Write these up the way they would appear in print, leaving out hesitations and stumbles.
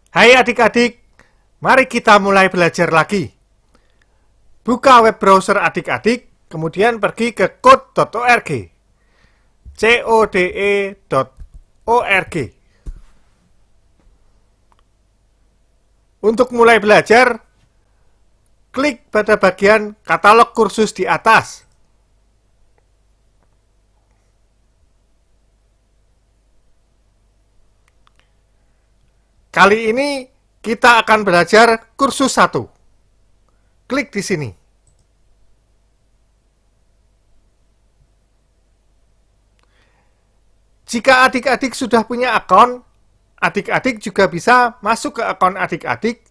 Hai adik-adik, mari kita mulai belajar lagi. Buka web browser adik-adik, kemudian pergi ke code.org. code.org. Untuk mulai belajar, klik pada bagian katalog kursus di atas. Kali ini kita akan belajar kursus 1. Klik di sini. Jika adik-adik sudah punya akun, adik-adik juga bisa masuk ke akun adik-adik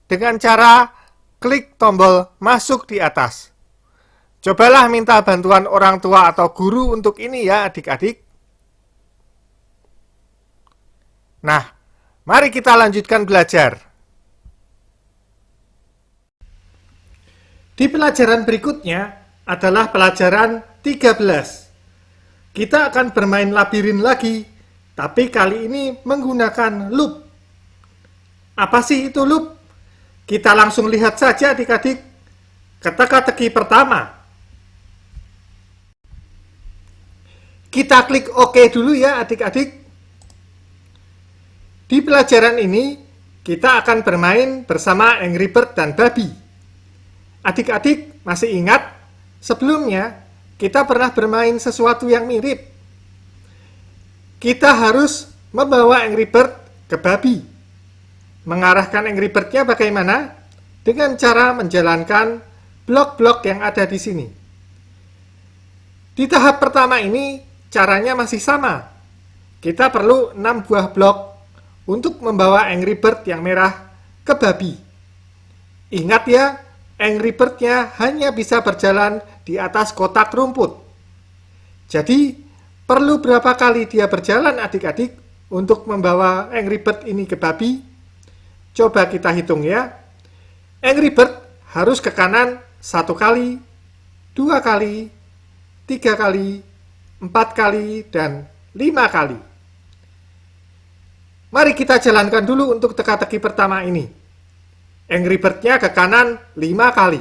dengan cara klik tombol masuk di atas. Cobalah minta bantuan orang tua atau guru untuk ini ya adik-adik. Nah, mari kita lanjutkan belajar. Di pelajaran berikutnya adalah pelajaran 13. Kita akan bermain labirin lagi, tapi kali ini menggunakan loop. Apa sih itu loop? Kita langsung lihat saja adik-adik. Ke teka-teki pertama. Kita klik OK dulu ya adik-adik. Di pelajaran ini, kita akan bermain bersama Angry Bird dan Babi. Adik-adik masih ingat? Sebelumnya, kita pernah bermain sesuatu yang mirip. Kita harus membawa Angry Bird ke Babi. Mengarahkan Angry Bird-nya bagaimana? Dengan cara menjalankan blok-blok yang ada di sini. Di tahap pertama ini, caranya masih sama. Kita perlu 6 buah blok untuk membawa Angry Bird yang merah ke Babi. Ingat ya, Angry Bird-nya hanya bisa berjalan di atas kotak rumput. Jadi, perlu berapa kali dia berjalan adik-adik untuk membawa Angry Bird ini ke Babi? Coba kita hitung ya. Angry Bird harus ke kanan 1 kali, 2 kali, 3 kali, 4 kali, dan 5 kali. Mari kita jalankan dulu untuk teka-teki pertama ini. Angry Bird-nya ke kanan 5 kali.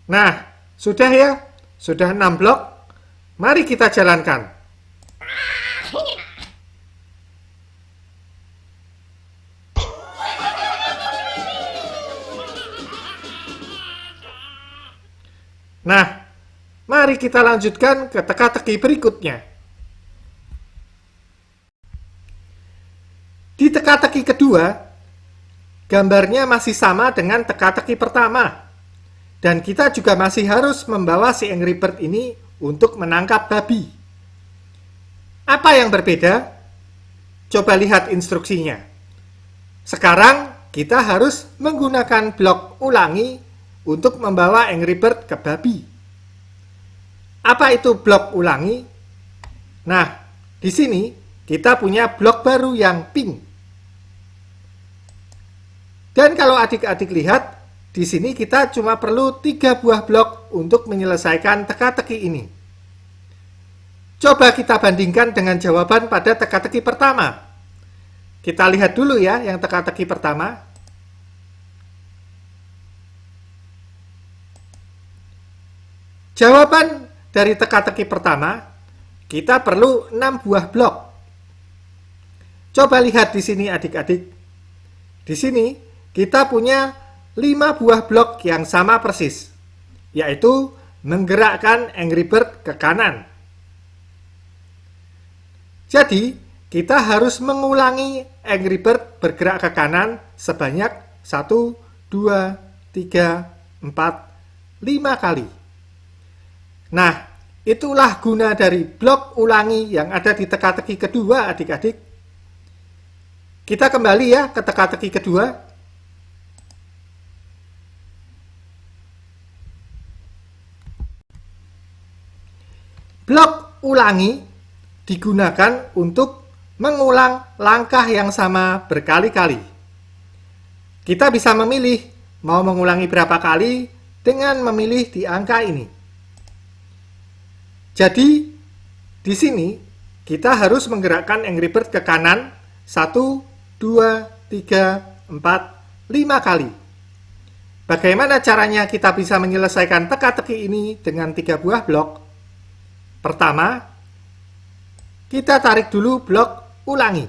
Nah, sudah ya? Sudah 6 blok. Mari kita jalankan. Nah, mari kita lanjutkan ke teka-teki berikutnya. Di teka-teki kedua, gambarnya masih sama dengan teka-teki pertama. Dan kita juga masih harus membawa si Angry Bird ini untuk menangkap babi. Apa yang berbeda? Coba lihat instruksinya. Sekarang kita harus menggunakan blok ulangi untuk membawa Angry Bird ke babi. Apa itu blok ulangi? Nah, di sini kita punya blok baru yang pink. Dan kalau adik-adik lihat, di sini kita cuma perlu 3 buah blok untuk menyelesaikan teka-teki ini. Coba kita bandingkan dengan jawaban pada teka-teki pertama. Kita lihat dulu ya yang teka-teki pertama. Jawaban dari teka-teki pertama, kita perlu 6 buah blok. Coba lihat di sini adik-adik. Di sini kita punya 5 buah blok yang sama persis, yaitu menggerakkan Angry Bird ke kanan. Jadi, kita harus mengulangi Angry Bird bergerak ke kanan sebanyak 1, 2, 3, 4, 5 kali. Nah, itulah guna dari blok ulangi yang ada di teka-teki kedua, adik-adik. Kita kembali ya ke teka-teki kedua. Blok ulangi digunakan untuk mengulang langkah yang sama berkali-kali. Kita bisa memilih mau mengulangi berapa kali dengan memilih di angka ini. Jadi, di sini kita harus menggerakkan Angry Bird ke kanan 1, 2, 3, 4, 5 kali. Bagaimana caranya kita bisa menyelesaikan teka-teki ini dengan 3 buah blok? Pertama, kita tarik dulu blok ulangi.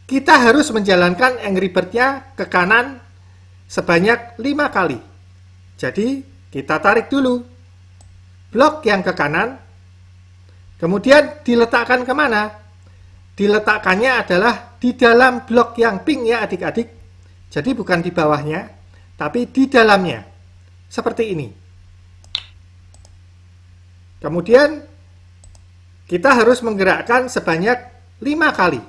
Kita harus menjalankan Angry Bird-nya ke kanan sebanyak 5 kali. Jadi, kita tarik dulu blok yang ke kanan, kemudian diletakkan kemana? Diletakkannya adalah di dalam blok yang pink ya adik-adik. Jadi bukan di bawahnya, tapi di dalamnya. Seperti ini. Kemudian, kita harus menggerakkan sebanyak 5 kali.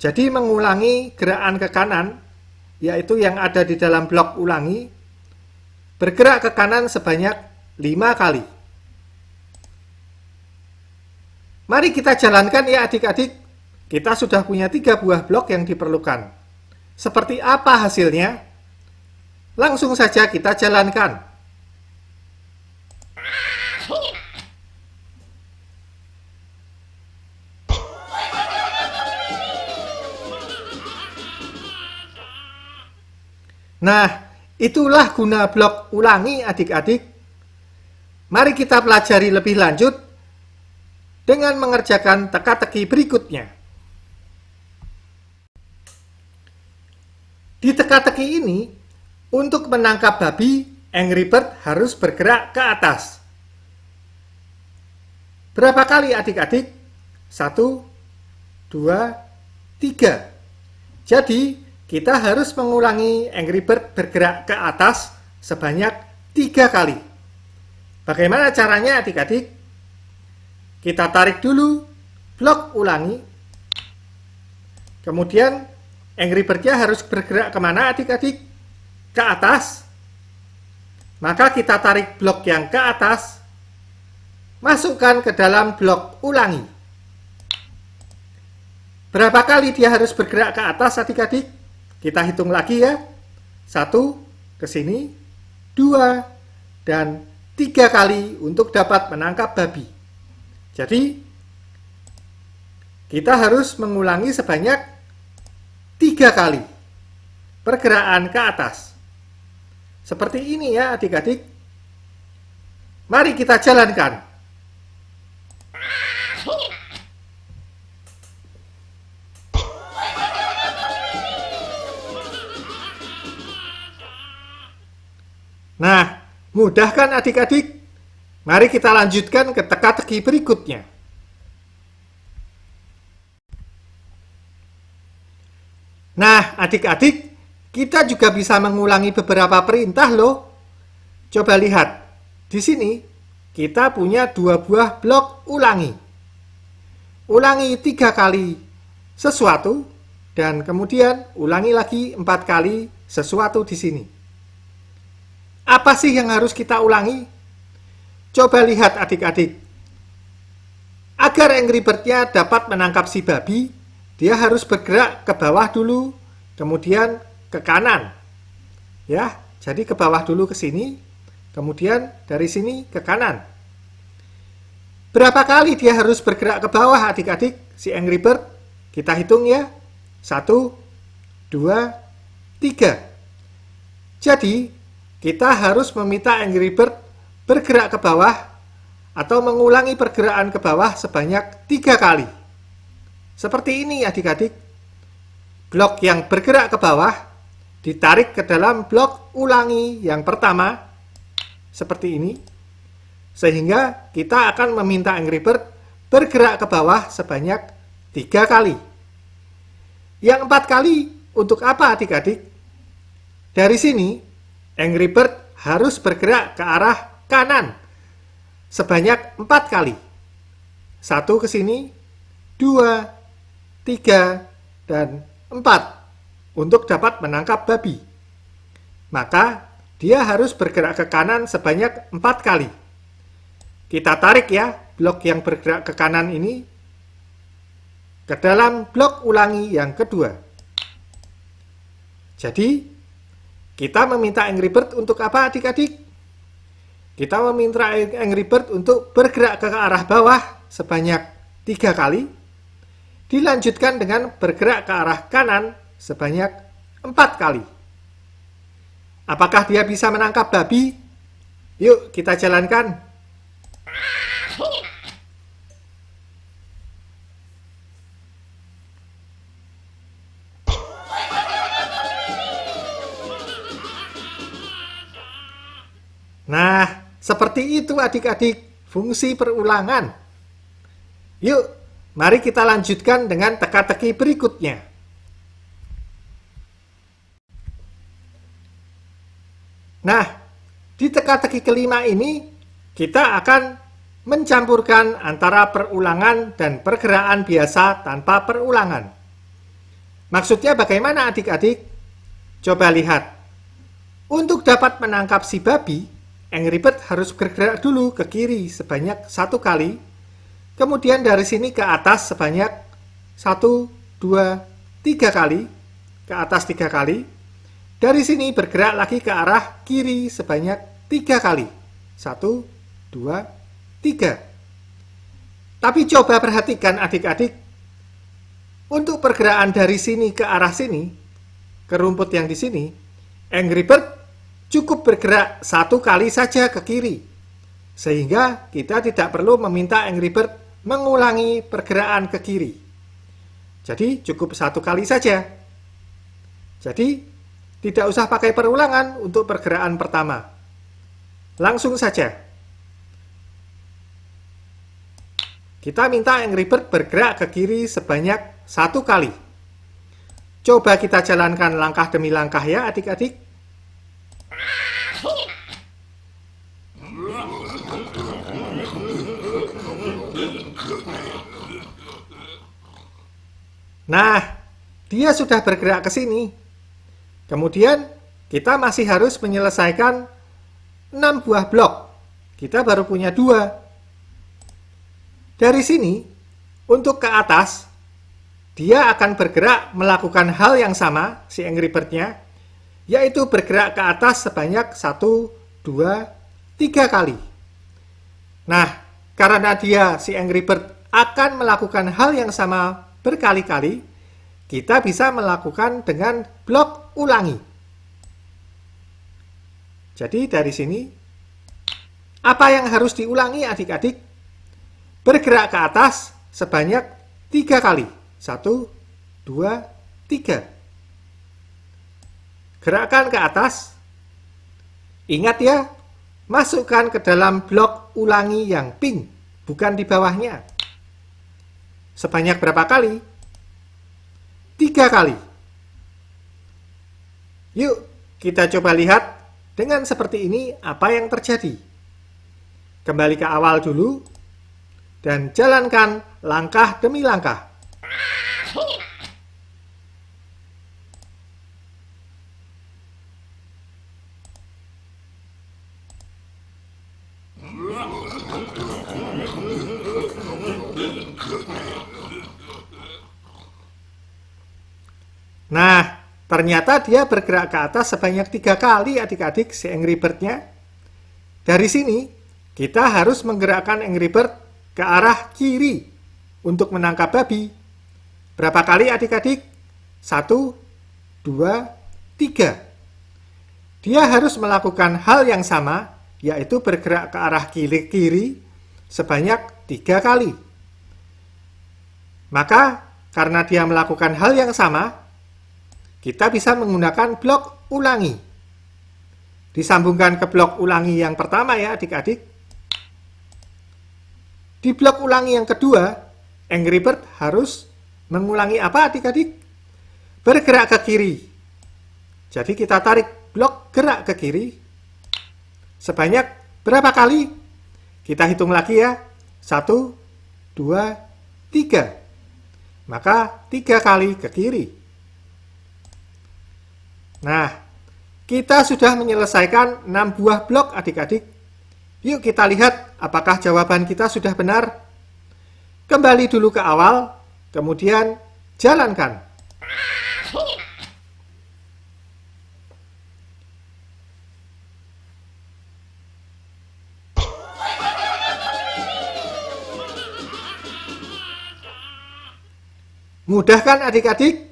Jadi mengulangi gerakan ke kanan, yaitu yang ada di dalam blok ulangi, bergerak ke kanan sebanyak 5 kali. Mari kita jalankan ya adik-adik. Kita sudah punya 3 buah blok yang diperlukan. Seperti apa hasilnya? Langsung saja kita jalankan. Nah, itulah guna blok ulangi adik-adik. Mari kita pelajari lebih lanjut dengan mengerjakan teka-teki berikutnya. Di teka-teki ini, untuk menangkap babi, Angry Bird harus bergerak ke atas. Berapa kali adik-adik? 1, 2, 3. Jadi, kita harus mengulangi Angry Bird bergerak ke atas sebanyak 3 kali. Bagaimana caranya adik-adik? Kita tarik dulu blok ulangi. Kemudian Angry Bird-nya harus bergerak kemana adik-adik? Ke atas. Maka kita tarik blok yang ke atas, masukkan ke dalam blok ulangi. Berapa kali dia harus bergerak ke atas adik-adik? Kita hitung lagi ya. 1 ke sini, 2, dan 3 kali untuk dapat menangkap babi. Jadi, kita harus mengulangi sebanyak 3 kali pergerakan ke atas. Seperti ini ya adik-adik. Mari kita jalankan. Nah, mudah kan adik-adik? Mari kita lanjutkan ke teka-teki berikutnya. Nah, adik-adik, kita juga bisa mengulangi beberapa perintah loh. Coba lihat, di sini kita punya 2 buah blok ulangi. Ulangi 3 kali sesuatu, dan kemudian ulangi lagi 4 kali sesuatu di sini. Apa sih yang harus kita ulangi? Coba lihat adik-adik. Agar Angry Bird-nya dapat menangkap si babi, dia harus bergerak ke bawah dulu, kemudian ke kanan. Ya, jadi ke bawah dulu ke sini, kemudian dari sini ke kanan. Berapa kali dia harus bergerak ke bawah adik-adik, si Angry Bird? Kita hitung ya. 1, 2, 3. Jadi, kita harus meminta Angry Bird bergerak ke bawah atau mengulangi pergerakan ke bawah sebanyak 3 kali. Seperti ini adik-adik. Blok yang bergerak ke bawah ditarik ke dalam blok ulangi yang pertama. Seperti ini. Sehingga kita akan meminta Angry Bird bergerak ke bawah sebanyak 3 kali. Yang 4 kali untuk apa adik-adik? Dari sini, Angry Bird harus bergerak ke arah kanan sebanyak 4 kali. 1 ke sini, 2, 3, dan 4 untuk dapat menangkap babi. Maka dia harus bergerak ke kanan sebanyak 4 kali. Kita tarik ya blok yang bergerak ke kanan ini ke dalam blok ulangi yang kedua. Jadi, kita meminta Angry Bird untuk apa adik-adik? kita meminta Angry Bird untuk bergerak ke arah bawah sebanyak 3 kali, dilanjutkan dengan bergerak ke arah kanan sebanyak 4 kali. Apakah dia bisa menangkap babi? Yuk kita jalankan. Nah, seperti itu adik-adik fungsi perulangan. Yuk, mari kita lanjutkan dengan teka-teki berikutnya. Nah, di teka-teki kelima ini, kita akan mencampurkan antara perulangan dan pergerakan biasa tanpa perulangan. Maksudnya bagaimana adik-adik? Coba lihat. Untuk dapat menangkap si babi, Angry Bird harus bergerak dulu ke kiri sebanyak 1 kali, kemudian dari sini ke atas sebanyak 1, 2, 3 kali, ke atas 3 kali, dari sini bergerak lagi ke arah kiri sebanyak 3 kali, 1, 2, 3. Tapi coba perhatikan adik-adik, untuk pergerakan dari sini ke arah sini, ke rumput yang di sini, Angry Bird cukup bergerak 1 kali saja ke kiri, sehingga kita tidak perlu meminta Angry Bird mengulangi pergerakan ke kiri. Jadi cukup 1 kali saja. Jadi tidak usah pakai perulangan untuk pergerakan pertama. Langsung saja. Kita minta Angry Bird bergerak ke kiri sebanyak 1 kali. Coba kita jalankan langkah demi langkah ya adik-adik. Nah, dia sudah bergerak ke sini. Kemudian, kita masih harus menyelesaikan 6 buah blok. Kita baru punya 2. Dari sini, untuk ke atas, dia akan bergerak melakukan hal yang sama, si Angry Bird-nya, yaitu bergerak ke atas sebanyak 1, 2, 3 kali. Nah, karena dia, si Angry Bird, akan melakukan hal yang sama berkali-kali, kita bisa melakukan dengan blok ulangi. Jadi dari sini, apa yang harus diulangi adik-adik? Bergerak ke atas sebanyak 3 kali. 1, 2, 3. Gerakkan ke atas. Ingat ya, masukkan ke dalam blok ulangi yang pink, bukan di bawahnya. Sebanyak berapa kali? 3 kali. Yuk, kita coba lihat dengan seperti ini apa yang terjadi. Kembali ke awal dulu dan jalankan langkah demi langkah. Nah, ternyata dia bergerak ke atas sebanyak 3 kali adik-adik si Angry Bird-nya. Dari sini, kita harus menggerakkan Angry Bird ke arah kiri untuk menangkap babi. Berapa kali adik-adik? 1, 2, 3. Dia harus melakukan hal yang sama, yaitu bergerak ke arah kiri sebanyak 3 kali. Maka, karena dia melakukan hal yang sama, kita bisa menggunakan blok ulangi. Disambungkan ke blok ulangi yang pertama ya adik-adik. Di blok ulangi yang kedua, Angry Bird harus mengulangi apa adik-adik? Bergerak ke kiri. Jadi kita tarik blok gerak ke kiri. Sebanyak berapa kali? Kita hitung lagi ya. 1, 2, 3. Maka 3 kali ke kiri. Nah, kita sudah menyelesaikan 6 buah blok adik-adik. Yuk kita lihat apakah jawaban kita sudah benar. Kembali dulu ke awal, kemudian jalankan. Mudah kan adik-adik?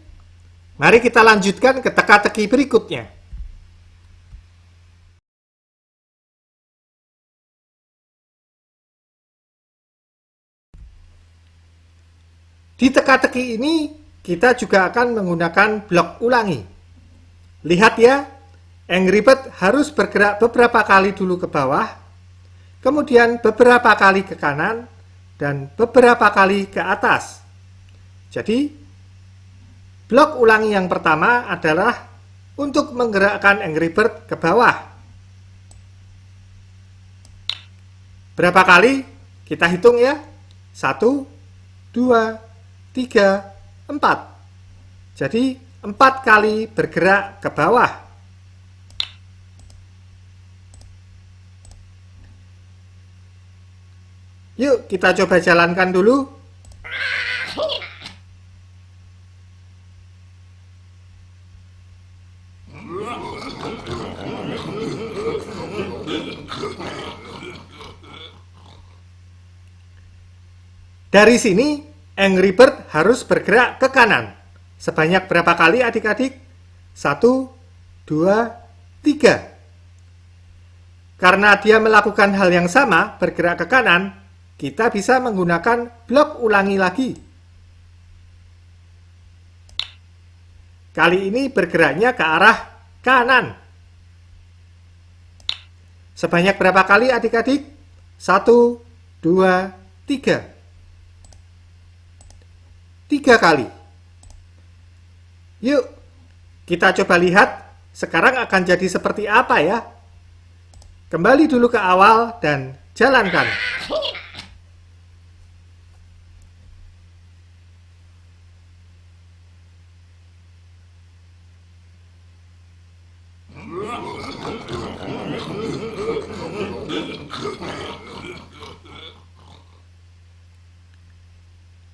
Mari kita lanjutkan ke teka-teki berikutnya. Di teka-teki ini, kita juga akan menggunakan blok ulangi. Lihat ya, Angry Bird harus bergerak beberapa kali dulu ke bawah, kemudian beberapa kali ke kanan, dan beberapa kali ke atas. Jadi, blok ulangi yang pertama adalah untuk menggerakkan Angry Bird ke bawah. Berapa kali? Kita hitung ya. 1, 2, 3, 4. Jadi 4 kali bergerak ke bawah. Yuk kita coba jalankan dulu. Dari sini Angry Bird harus bergerak ke kanan. Sebanyak berapa kali adik-adik? 1, 2, 3. Karena dia melakukan hal yang sama, bergerak ke kanan, kita bisa menggunakan blok ulangi lagi. Kali ini bergeraknya ke arah kanan. Sebanyak berapa kali adik-adik? 1, 2, 3. 3 kali. Yuk, kita coba lihat sekarang akan jadi seperti apa ya. Kembali dulu ke awal dan jalankan.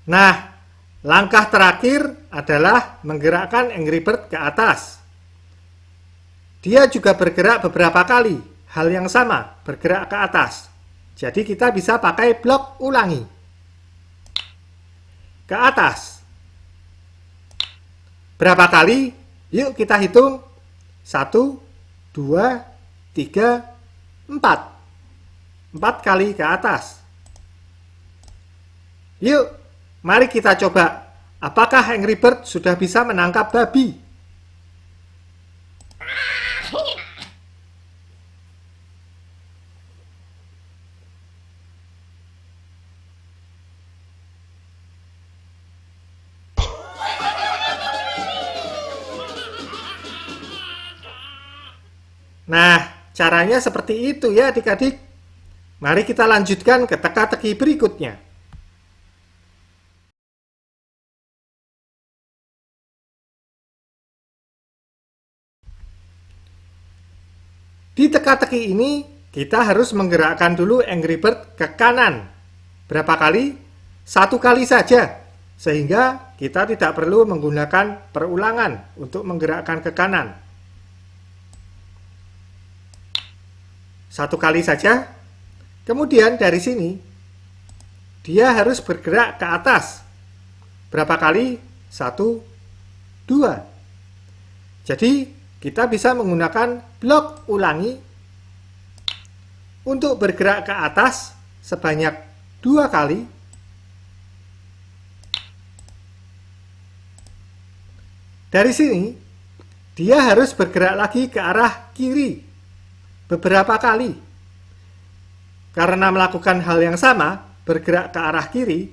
Nah, langkah terakhir adalah menggerakkan Angry Bird ke atas. Dia juga bergerak beberapa kali, hal yang sama, bergerak ke atas. Jadi kita bisa pakai blok ulangi. Ke atas. Berapa kali? Yuk kita hitung. 1, 2, 3, 4. 4 kali ke atas. Yuk. Mari kita coba, apakah Angry Bird sudah bisa menangkap babi? Nah, caranya seperti itu ya adik-adik. Mari kita lanjutkan ke teka-teki berikutnya. Di teka-teki ini, kita harus menggerakkan dulu Angry Bird ke kanan. Berapa kali? 1 kali saja, sehingga kita tidak perlu menggunakan perulangan untuk menggerakkan ke kanan. 1 kali saja. Kemudian dari sini, dia harus bergerak ke atas. Berapa kali? 1, 2. Jadi, kita bisa menggunakan blok ulangi untuk bergerak ke atas sebanyak 2 kali. Dari sini, dia harus bergerak lagi ke arah kiri beberapa kali. Karena melakukan hal yang sama, bergerak ke arah kiri,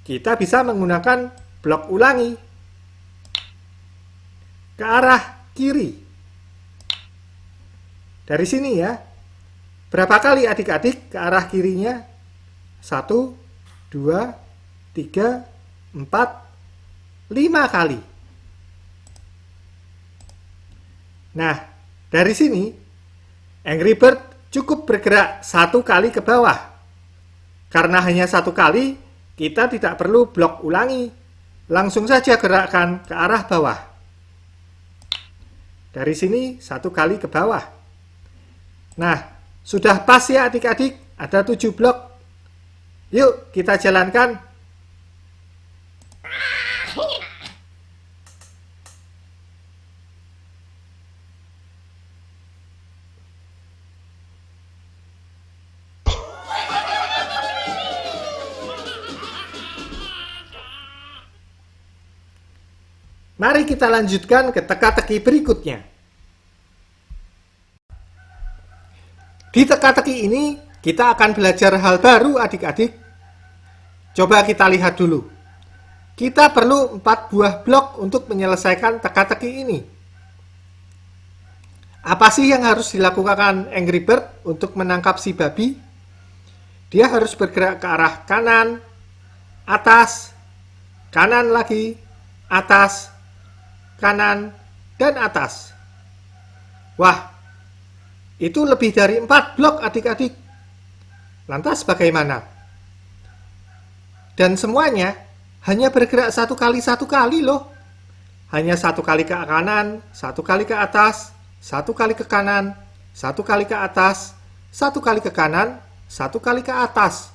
kita bisa menggunakan blok ulangi ke arah kiri. Dari sini ya. Berapa kali adik-adik ke arah kirinya? 1, 2, 3, 4, 5 kali. Nah, dari sini Angry Bird cukup bergerak 1 kali ke bawah. Karena hanya 1 kali, kita tidak perlu blok ulangi. Langsung saja gerakkan ke arah bawah. Dari sini 1 kali ke bawah. Nah, sudah pas ya adik-adik, ada 7 blok. Yuk kita jalankan. Mari kita lanjutkan ke teka-teki berikutnya. Di teka-teki ini, kita akan belajar hal baru adik-adik. Coba kita lihat dulu. Kita perlu 4 buah blok untuk menyelesaikan teka-teki ini. Apa sih yang harus dilakukan Angry Bird untuk menangkap si babi? Dia harus bergerak ke arah kanan, atas, kanan lagi, atas, kanan, dan atas. Wah, itu lebih dari 4 blok adik-adik. Lantas bagaimana? Dan semuanya hanya bergerak satu kali loh. Hanya 1 kali ke kanan, 1 kali ke atas, 1 kali ke kanan, 1 kali ke atas, 1 kali ke kanan, 1 kali ke atas.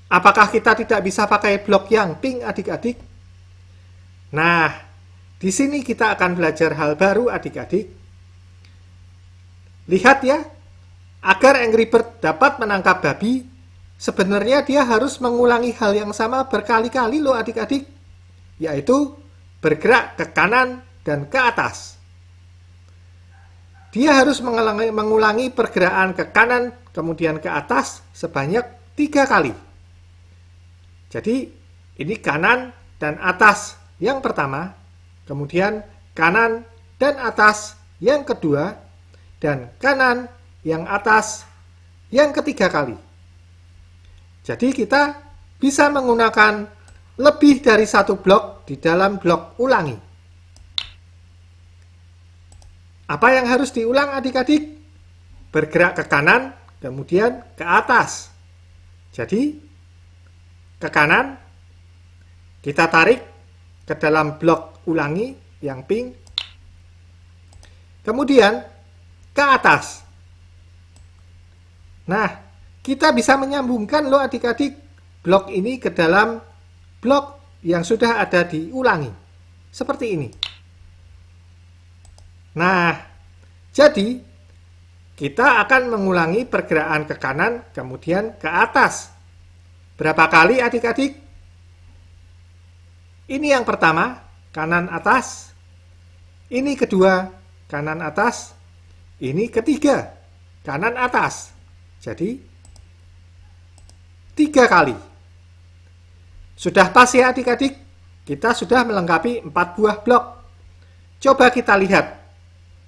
Apakah kita tidak bisa pakai blok yang pink adik-adik? Nah, di sini kita akan belajar hal baru adik-adik. Lihat ya, agar Angry Bird dapat menangkap babi, sebenarnya dia harus mengulangi hal yang sama berkali-kali loh adik-adik, yaitu bergerak ke kanan dan ke atas. Dia harus mengulangi pergerakan ke kanan kemudian ke atas sebanyak 3 kali. Jadi ini kanan dan atas yang pertama, kemudian kanan dan atas yang kedua, dan kanan yang atas yang ketiga kali. Jadi kita bisa menggunakan lebih dari 1 blok di dalam blok ulangi. Apa yang harus diulang adik-adik? Bergerak ke kanan, kemudian ke atas. Jadi, ke kanan, kita tarik ke dalam blok ulangi yang pink. Kemudian, ke atas. Nah, kita bisa menyambungkan loh adik-adik blok ini ke dalam blok yang sudah ada diulangi. Seperti ini. Nah, jadi kita akan mengulangi pergerakan ke kanan, kemudian ke atas. Berapa kali adik-adik? Ini yang pertama, kanan atas. Ini kedua, kanan atas. Ini ketiga, kanan atas. Jadi, 3 kali. Sudah pas ya adik-adik? Kita sudah melengkapi 4 buah blok. Coba kita lihat.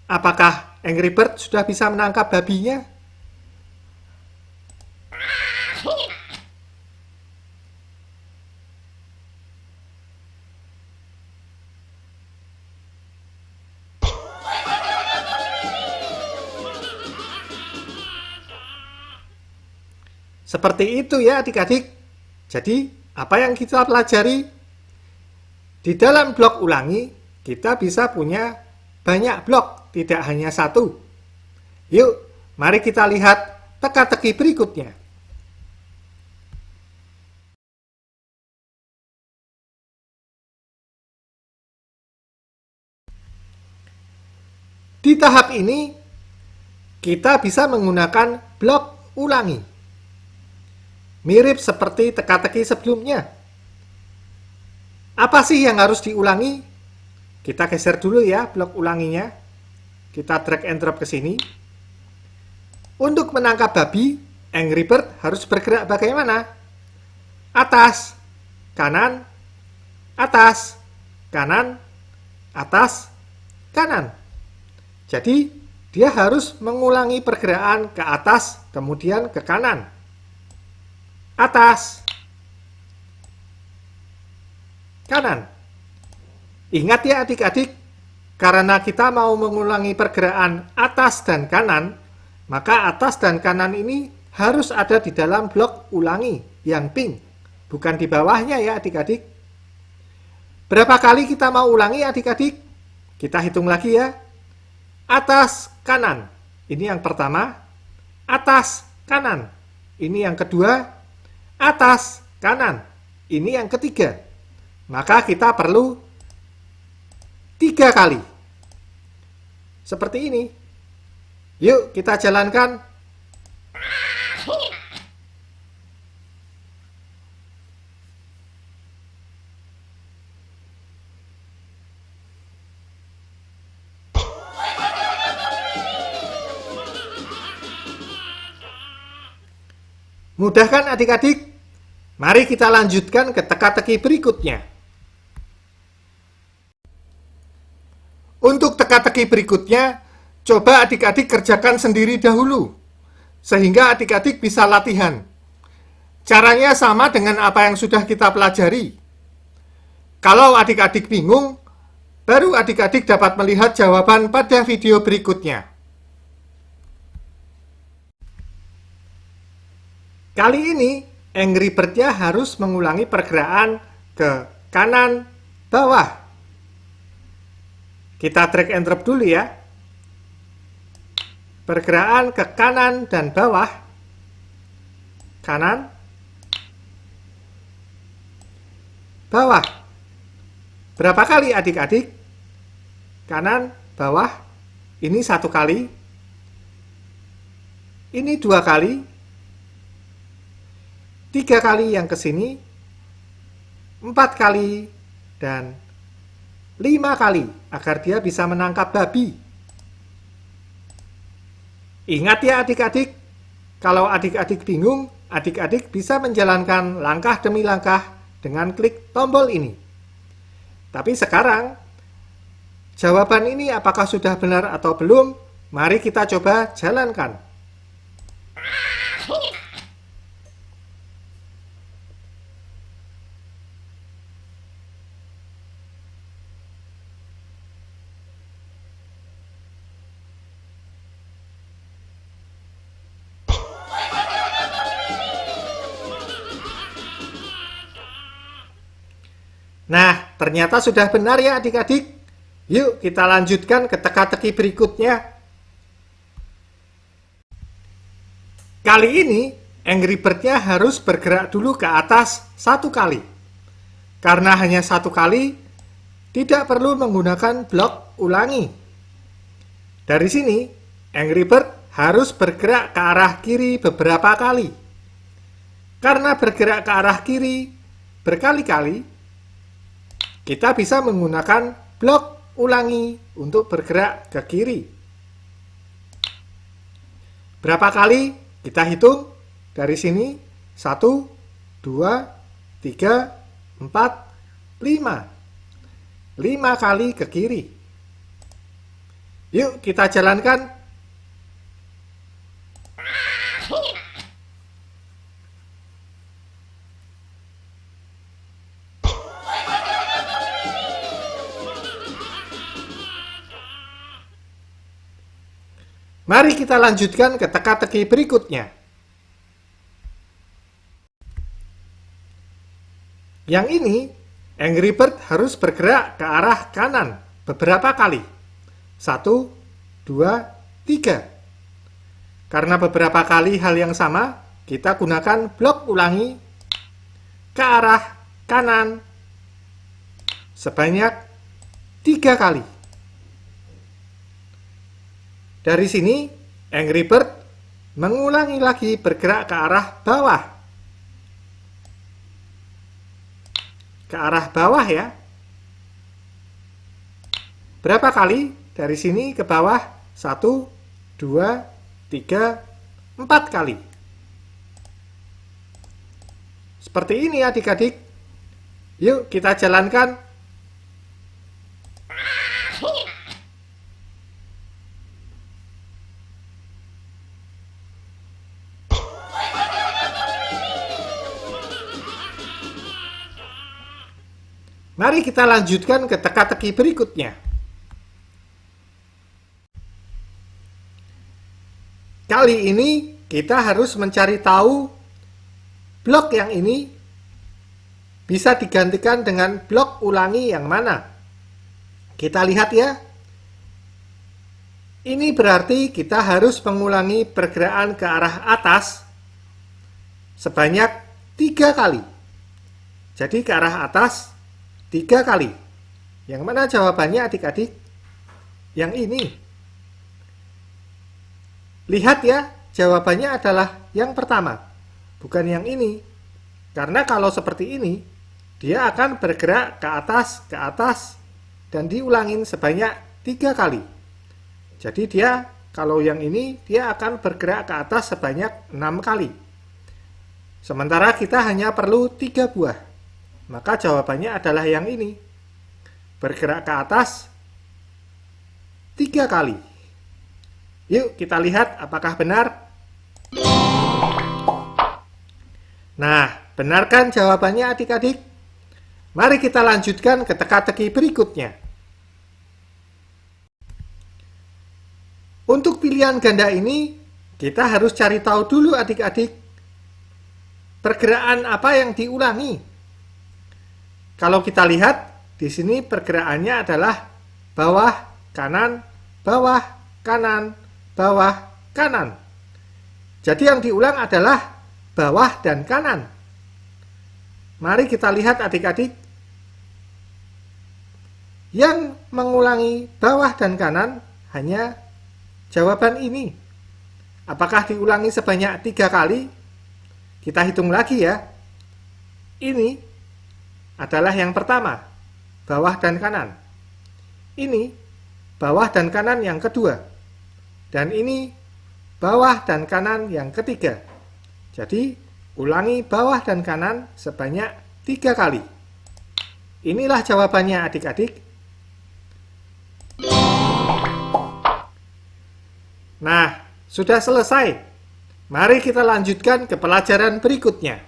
Apakah Angry Bird sudah bisa menangkap babinya? Seperti itu ya adik-adik. Jadi, apa yang kita pelajari? Di dalam blok ulangi, kita bisa punya banyak blok. Tidak hanya 1. Yuk, mari kita lihat teka-teki berikutnya. Di tahap ini, kita bisa menggunakan blok ulangi. Mirip seperti teka-teki sebelumnya. Apa sih yang harus diulangi? Kita geser dulu ya blok ulanginya. Kita drag and drop ke sini. Untuk menangkap babi, Angry Bird harus bergerak bagaimana? Atas, kanan, atas, kanan, atas, kanan. Jadi, dia harus mengulangi pergerakan ke atas, kemudian ke kanan. Atas, kanan. Ingat ya adik-adik, karena kita mau mengulangi pergerakan atas dan kanan, maka atas dan kanan ini harus ada di dalam blok ulangi yang pink, bukan di bawahnya ya adik-adik. Berapa kali kita mau ulangi adik-adik? Kita hitung lagi ya. Atas, kanan. Ini yang pertama. Atas, kanan. Ini yang kedua. Atas, kanan. Ini yang ketiga. Maka kita perlu 3 kali. Seperti ini. Yuk kita jalankan. Mudah kan adik-adik? Mari kita lanjutkan ke teka-teki berikutnya. Untuk teka-teki berikutnya, coba adik-adik kerjakan sendiri dahulu, sehingga adik-adik bisa latihan. Caranya sama dengan apa yang sudah kita pelajari. Kalau adik-adik bingung, baru adik-adik dapat melihat jawaban pada video berikutnya. Kali ini, Angry Bird-nya harus mengulangi pergerakan ke kanan bawah. Kita drag and drop dulu ya. Pergerakan ke kanan dan bawah. Kanan, bawah. Berapa kali adik-adik? Kanan, bawah. Ini 1 kali. Ini 2 kali. 3 kali yang ke sini, 4 kali, dan 5 kali, agar dia bisa menangkap babi. Ingat ya adik-adik, kalau adik-adik bingung, adik-adik bisa menjalankan langkah demi langkah dengan klik tombol ini. Tapi sekarang, jawaban ini apakah sudah benar atau belum? Mari kita coba jalankan. Nah, ternyata sudah benar ya adik-adik. Yuk kita lanjutkan ke teka-teki berikutnya. Kali ini, Angry Bird-nya harus bergerak dulu ke atas 1 kali. Karena hanya 1 kali, tidak perlu menggunakan blok ulangi. Dari sini, Angry Bird harus bergerak ke arah kiri beberapa kali. Karena bergerak ke arah kiri berkali-kali, kita bisa menggunakan blok ulangi untuk bergerak ke kiri. Berapa kali? Kita hitung dari sini. 1, 2, 3, 4, 5. 5 kali ke kiri. Yuk kita jalankan. Mari kita lanjutkan ke teka-teki berikutnya. Yang ini, Angry Bird harus bergerak ke arah kanan beberapa kali. 1, 2, 3. Karena beberapa kali hal yang sama, kita gunakan blok ulangi ke arah kanan sebanyak 3 kali. Dari sini, Angry Bird mengulangi lagi bergerak ke arah bawah. Ke arah bawah ya. Berapa kali? Dari sini ke bawah. 1, 2, 3, 4 kali. Seperti ini adik-adik. Yuk kita jalankan. Mari kita lanjutkan ke teka-teki berikutnya. Kali ini kita harus mencari tahu blok yang ini bisa digantikan dengan blok ulangi yang mana. Kita lihat ya. Ini berarti kita harus mengulangi pergerakan ke arah atas sebanyak 3 kali. Jadi ke arah atas 3 kali. Yang mana jawabannya adik-adik? Yang ini. Lihat ya, jawabannya adalah yang pertama, bukan yang ini. Karena kalau seperti ini, dia akan bergerak ke atas, dan diulangin sebanyak 3 kali. Jadi dia, kalau yang ini, dia akan bergerak ke atas sebanyak 6 kali. Sementara kita hanya perlu 3 buah. Maka jawabannya adalah yang ini. Bergerak ke atas 3 kali. Yuk kita lihat apakah benar. Nah, benar kan jawabannya adik-adik? Mari kita lanjutkan ke teka-teki berikutnya. Untuk pilihan ganda ini, kita harus cari tahu dulu adik-adik, pergerakan apa yang diulangi. Kalau kita lihat, di sini pergerakannya adalah bawah, kanan, bawah, kanan, bawah, kanan. Jadi yang diulang adalah bawah dan kanan. Mari kita lihat adik-adik. Yang mengulangi bawah dan kanan hanya jawaban ini. Apakah diulangi sebanyak 3 kali? Kita hitung lagi ya. Ini adalah yang pertama, bawah dan kanan. Ini bawah dan kanan yang kedua. Dan ini bawah dan kanan yang ketiga. Jadi, ulangi bawah dan kanan sebanyak 3 kali. Inilah jawabannya adik-adik. Nah, sudah selesai. Mari kita lanjutkan ke pelajaran berikutnya.